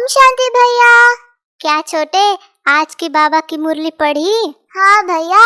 शांति भैया। क्या छोटे, आज की बाबा की मुरली पढ़ी? हाँ भैया,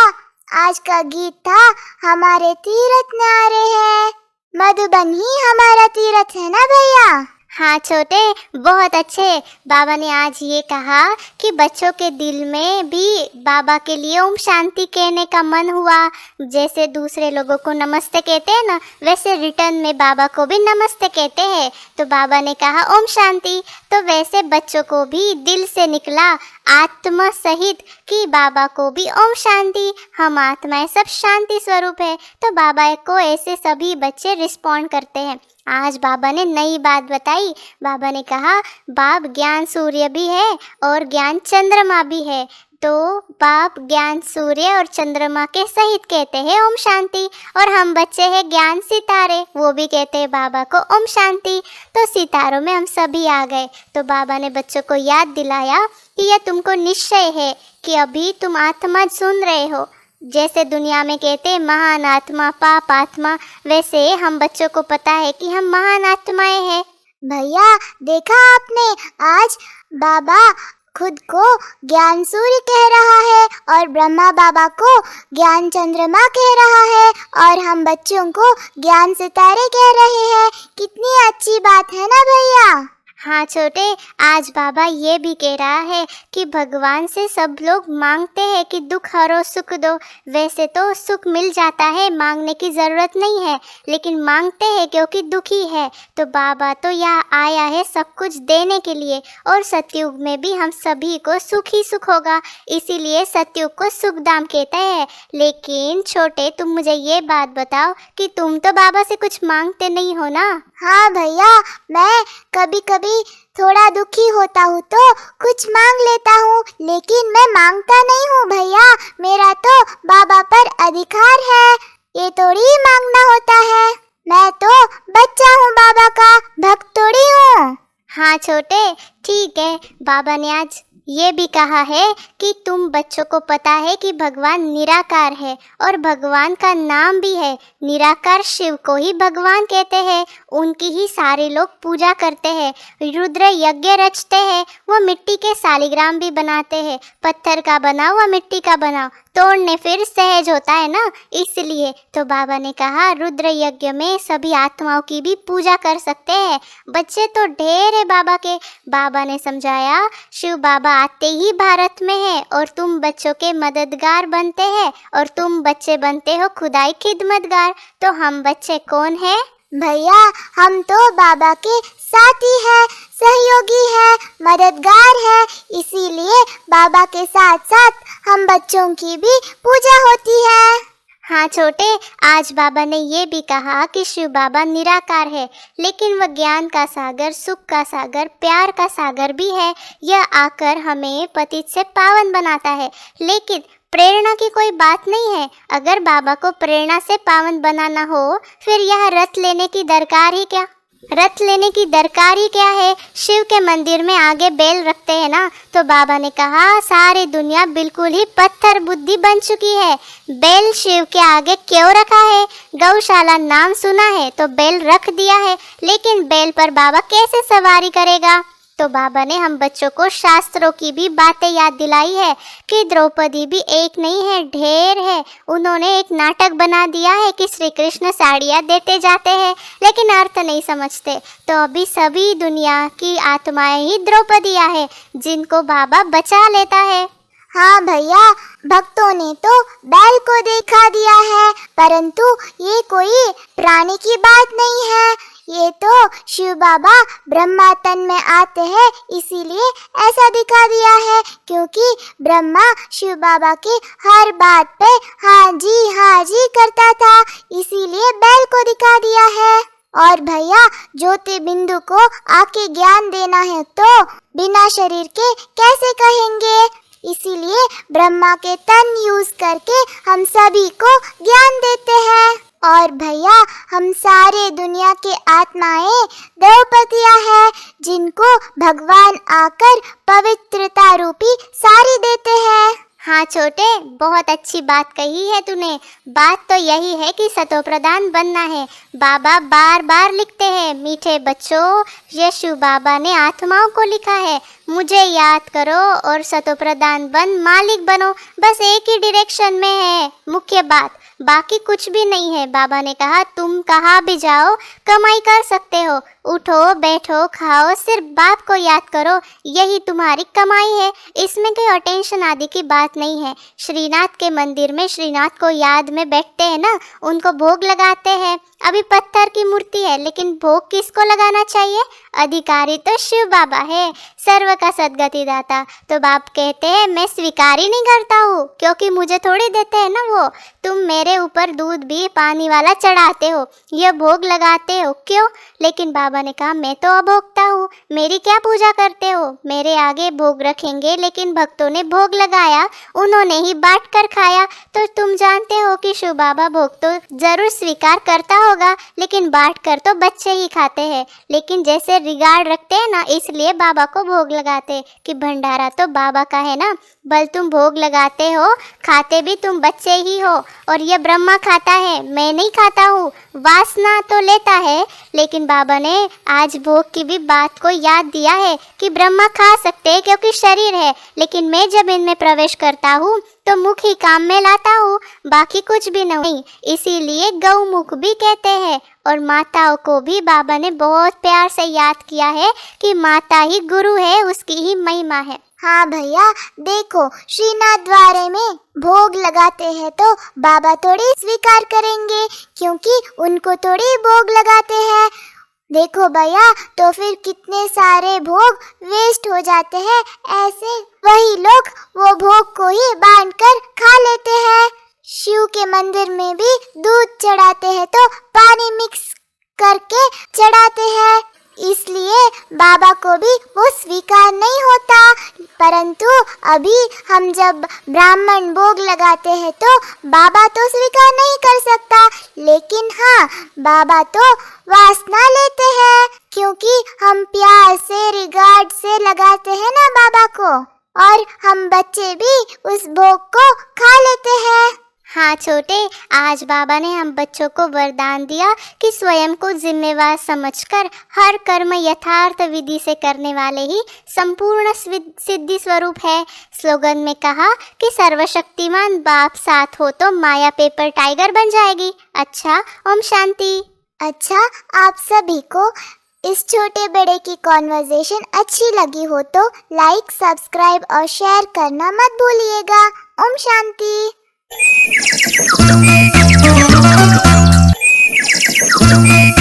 आज का गीत था हमारे तीरथ न्यारे हैं। मधुबन ही हमारा तीरथ है ना भैया। हाँ छोटे, बहुत अच्छे। बाबा ने आज ये कहा कि बच्चों के दिल में भी बाबा के लिए ओम शांति कहने का मन हुआ। जैसे दूसरे लोगों को नमस्ते कहते हैं ना, वैसे रिटर्न में बाबा को भी नमस्ते कहते हैं। तो बाबा ने कहा ओम शांति, तो वैसे बच्चों को भी दिल से निकला आत्मा सहित कि बाबा को भी ओम शांति, हम आत्माएं सब शांति स्वरूप है। तो बाबा को ऐसे सभी बच्चे रिस्पॉन्ड करते हैं। आज बाबा ने नई बात बताई। बाबा ने कहा बाप ज्ञान सूर्य भी है और ज्ञान चंद्रमा भी है। तो बाप ज्ञान सूर्य और चंद्रमा के सहित कहते हैं ओम शांति, और हम बच्चे हैं ज्ञान सितारे, वो भी कहते हैं बाबा को ओम शांति। तो सितारों में हम सभी आ गए। तो बाबा ने बच्चों को याद दिलाया कि यह तुमको निश्चय है कि अभी तुम आत्मा सुन रहे हो। जैसे दुनिया में कहते हैं महान आत्मा, पाप आत्मा, वैसे हम बच्चों को पता है कि हम महान आत्माएं हैं। भैया देखा आपने, आज बाबा खुद को ज्ञान सूर्य कह रहा है और ब्रह्मा बाबा को ज्ञान चंद्रमा कह रहा है, और हम बच्चों को ज्ञान सितारे कह रहे हैं। कितनी अच्छी बात है ना भैया। हाँ छोटे, आज बाबा ये भी कह रहा है कि भगवान से सब लोग मांगते हैं कि दुख हरो सुख दो। वैसे तो सुख मिल जाता है, मांगने की ज़रूरत नहीं है, लेकिन मांगते हैं क्योंकि दुखी है। तो बाबा तो यहाँ आया है सब कुछ देने के लिए, और सतयुग में भी हम सभी को सुख ही सुख होगा, इसीलिए सतयुग को सुखधाम कहते हैं। लेकिन छोटे, तुम मुझे ये बात बताओ कि तुम तो बाबा से कुछ मांगते नहीं हो ना? हाँ भैया, मैं कभी कभी थोड़ा दुखी होता हूँ तो कुछ मांग लेता हूँ, लेकिन मैं मांगता नहीं हूँ भैया। मेरा तो बाबा पर अधिकार है, ये थोड़ी मांगना होता है। मैं तो बच्चा हूँ बाबा का, भक्त थोड़ी हूँ। हाँ छोटे, ठीक है। बाबा ने आज ये भी कहा है कि तुम बच्चों को पता है कि भगवान निराकार है, और भगवान का नाम भी है निराकार। शिव को ही भगवान कहते हैं, उनकी ही सारे लोग पूजा करते हैं। रुद्र यज्ञ रचते हैं, वो मिट्टी के सालिग्राम भी बनाते हैं। पत्थर का बनाओ व मिट्टी का बनाओ, तोड़ने फिर सहज होता है ना, इसलिए तो बाबा ने कहा रुद्र यज्ञ में सभी आत्माओं की भी पूजा कर सकते हैं। बच्चे तो ढेर है बाबा के। बाबा ने समझाया शिव बाबा आते ही भारत में है, और तुम बच्चों के मददगार बनते हैं, और तुम बच्चे बनते हो खुदाई खिदमतगार। तो हम बच्चे कौन है भैया? हम तो बाबा के साथी है, सहयोगी है, मददगार है, इसीलिए बाबा के साथ साथ हम बच्चों की भी पूजा होती है। हाँ छोटे, आज बाबा ने ये भी कहा कि शिव बाबा निराकार है, लेकिन वह ज्ञान का सागर, सुख का सागर, प्यार का सागर भी है। यह आकर हमें पतित से पावन बनाता है, लेकिन प्रेरणा की कोई बात नहीं है। अगर बाबा को प्रेरणा से पावन बनाना हो, फिर यह रथ लेने की दरकार ही क्या? रथ लेने की दरकार ही क्या है? शिव के मंदिर में आगे बैल रखते हैं ना। तो बाबा ने कहा सारी दुनिया बिल्कुल ही पत्थर बुद्धि बन चुकी है, बैल शिव के आगे क्यों रखा है? गौशाला नाम सुना है तो बैल रख दिया है, लेकिन बैल पर बाबा कैसे सवारी करेगा? तो बाबा ने हम बच्चों को शास्त्रों की भी बातें याद दिलाई है कि द्रौपदी भी एक नहीं है, ढेर है। उन्होंने एक नाटक बना दिया है कि श्री कृष्ण साड़ियाँ देते जाते हैं, लेकिन अर्थ नहीं समझते। तो अभी सभी दुनिया की आत्माएं ही द्रौपदियाँ हैं, जिनको बाबा बचा लेता है। हाँ भैया, भक्तों ने तो बैल को दिखा दिया है, परंतु ये कोई प्राणी की बात नहीं है। ये तो शिव बाबा ब्रह्मा तन में आते हैं, इसीलिए ऐसा दिखा दिया है, क्योंकि ब्रह्मा शिव बाबा की हर बात पे हाँ जी करता था, इसीलिए बैल को दिखा दिया है। और भैया, ज्योति बिंदु को आके ज्ञान देना है तो बिना शरीर के कैसे कहेंगे? इसीलिए ब्रह्मा के तन यूज करके हम सभी को ज्ञान देते हैं। और भैया, हम सारे दुनिया के आत्माएं द्रौपदियाँ हैं, जिनको भगवान आकर पवित्रता रूपी साड़ी देते हैं। हाँ छोटे, बहुत अच्छी बात कही है तूने। बात तो यही है कि सतोप्रधान बनना है। बाबा बार बार लिखते हैं, मीठे बच्चों, ये शिव बाबा ने आत्माओं को लिखा है, मुझे याद करो और सतोप्रधान बन मालिक बनो। बस एक ही डायरेक्शन में है मुख्य बात, बाकी कुछ भी नहीं है। बाबा ने कहा तुम कहाँ भी जाओ कमाई कर सकते हो, उठो बैठो खाओ, सिर्फ बाप को याद करो, यही तुम्हारी कमाई है। इसमें कोई अटेंशन आदि की बात नहीं है। श्रीनाथ के मंदिर में श्रीनाथ को याद में बैठते हैं ना, उनको भोग लगाते हैं। अभी पत्थर की मूर्ति है, लेकिन भोग किसको लगाना चाहिए? अधिकारी तो शिव बाबा है, सर्व का सद्गति दाता। तो बाप कहते हैं मैं स्वीकार ही नहीं करता हूँ, क्योंकि मुझे थोड़ी देते हैं ना वो। तुम मेरे ऊपर दूध भी पानी वाला चढ़ाते हो, ये भोग लगाते हो, क्यों? लेकिन बाबा ने कहा मैं तो अभोक्ता हूँ, मेरी क्या पूजा करते हो? मेरे आगे भोग रखेंगे, लेकिन भक्तों ने भोग लगाया, उन्होंने ही बांट कर खाया। तो तुम जानते हो कि शिव बाबा भोग तो जरूर स्वीकार करता होगा, लेकिन बांट कर तो बच्चे ही खाते हैं। लेकिन जैसे रिगार्ड रखते हैं ना, इसलिए बाबा को भोग लगाते कि भंडारा तो बाबा का है ना। बल तुम भोग लगाते हो, खाते भी तुम बच्चे ही हो, और ये ब्रह्मा खाता है, मैं नहीं खाता हूँ। वासना तो लेता है, लेकिन बाबा ने आज भोग की भी बात को याद दिया है कि ब्रह्मा खा सकते हैं क्योंकि शरीर है, लेकिन मैं जब इनमें प्रवेश करता हूँ तो मुख ही काम में लाता हूँ, बाकी कुछ भी नहीं। इसीलिए गौमुख भी कहते हैं। और माताओं को भी बाबा ने बहुत प्यार से याद किया है कि माता ही गुरु है, उसकी ही महिमा है। हाँ भैया, देखो श्रीनाथ द्वारे में भोग लगाते हैं तो बाबा थोड़ी स्वीकार करेंगे, क्योंकि उनको थोड़ी भोग लगाते हैं। देखो भैया, तो फिर कितने सारे भोग वेस्ट हो जाते हैं। ऐसे वही लोग वो भोग को ही बांट कर खा लेते हैं। शिव के मंदिर में भी दूध चढ़ाते हैं तो पानी मिक्स करके चढ़ाते हैं, इसलिए बाबा को भी वो स्वीकार नहीं होता। परंतु अभी हम जब ब्राह्मण भोग लगाते हैं तो बाबा तो स्वीकार नहीं कर सकता, लेकिन हाँ, बाबा तो वासना लेते हैं, क्योंकि हम प्यार से रिगार्ड से लगाते हैं ना बाबा को, और हम बच्चे भी उस भोग को खा लेते हैं। हाँ छोटे, आज बाबा ने हम बच्चों को वरदान दिया कि स्वयं को जिम्मेवार समझकर हर कर्म यथार्थ विधि से करने वाले ही संपूर्ण सिद्धि स्वरूप है। स्लोगन में कहा कि सर्वशक्तिमान बाप साथ हो तो माया पेपर टाइगर बन जाएगी। अच्छा, ओम शांति। अच्छा, आप सभी को इस छोटे बड़े की कॉन्वर्सेशन अच्छी लगी हो तो लाइक, सब्सक्राइब और शेयर करना मत भूलिएगा। ओम शांति। Thank you.